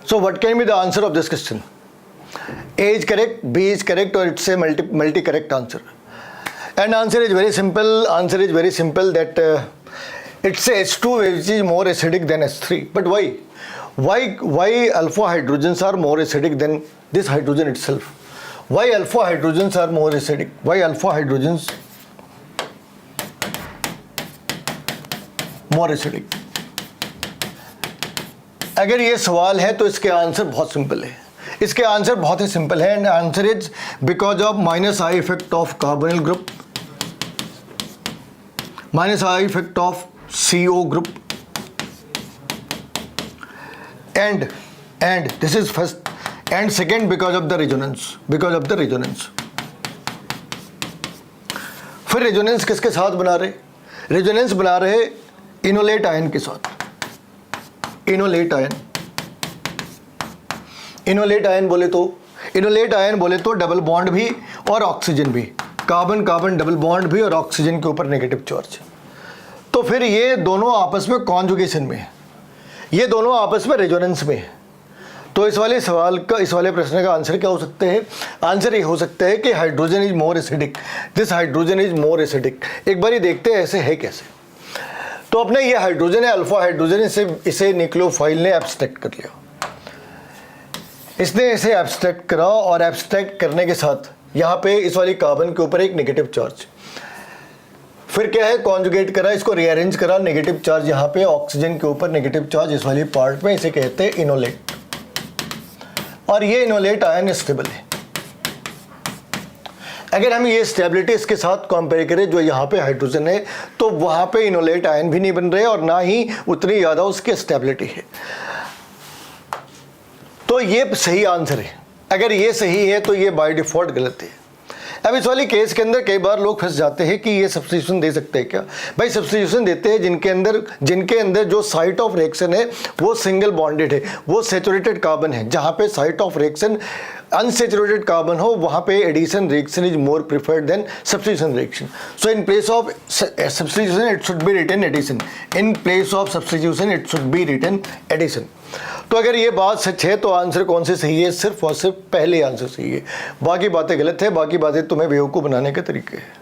So what can be the answer of this question? A is correct, B is correct, or it's a multi correct answer. And answer is very simple. Answer is very simple that it's a H2 which is more acidic than H3. But why? Why alpha hydrogens are more acidic than this hydrogen itself? Why alpha hydrogens are more acidic? Why alpha hydrogens more acidic? अगर ये सवाल है तो इसके answer बहुत simple है. इसके answer बहुत ही सिंपल है. And answer is because of minus I effect of carbonyl group, minus I effect of CO group, and this is first, and second because of the resonance, because of the resonance. फिर resonance किसके साथ बना रहे? Resonance बना रहे enolate ion के साथ. Enolate ion, enolate ion बोले तो, इनोलेट आयन बोले तो डबल बॉन्ड भी और ऑक्सीजन भी, कार्बन कार्बन डबल बॉन्ड भी और ऑक्सीजन के ऊपर नेगेटिव चार्ज. तो फिर ये दोनों आपस में कॉन्जुगेशन में है, ये दोनों आपस में रेजोनेंस में है. तो इस वाले सवाल का, इस वाले प्रश्न का आंसर क्या हो सकते हैं? आंसर ये हो सकता है कि hydrogen is more acidic, this hydrogen is more acidic. एक बार ये देखते हैं ऐसे है कैसे. तो अपने ये हाइड्रोजन है अल्फा हाइड्रोजन, इसे न्यूक्लियोफाइल ने एब्स्ट्रैक्ट कर लिया. इसने इसे एब्स्ट्रैक्ट करा और एब्स्ट्रैक्ट करने के साथ यहाँ पे इस वाली कार्बन के ऊपर एक नेगेटिव चार्ज. फिर क्या है, कॉन्जुगेट करा, इसको रीअरेंज करा, नेगेटिव चार्ज यहाँ पे ऑक्सीजन के ऊपर नेगेटिव चार्ज इस वाली पार्ट में, इसे कहते हैं इनोलेट. और ये इनोलेट आयन स्टेबल है. अगर हम ये स्टेबिलिटी इसके साथ कंपेयर करें जो यहाँ पे हाइड्रोजन है, तो वहाँ पे इनोलेट आयन भी नहीं बन रहे और ना ही उतनी ज़्यादा उसकी स्टेबिलिटी है. तो ये सही आंसर है. अगर ये सही है तो ये बाय डिफॉल्ट गलत है. अब इस वाली केस के अंदर कई बार लोग फंस जाते हैं कि ये सब्स्टिट्यूशन दे सकते हैं क्या? भाई सब्स्टिट्यूशन देते हैं जिनके अंदर जो साइट ऑफ रिएक्शन है वो सिंगल बॉन्डेड है, वो सैचुरेटेड कार्बन है. जहाँ पे site of reaction unsaturated carbon हो वहाँ पे addition reaction is more preferred than substitution reaction. So in place of substitution it should be written addition. In place of substitution it should be written addition. तो अगर ये बात सच है तो answer कौन से सही है? सिर्फ और सिर्फ पहले आंसर सही है, बाकी बातें गलत है. बाकी बातें तुम्हें बेवकूफ़ बनाने के तरीके हैं.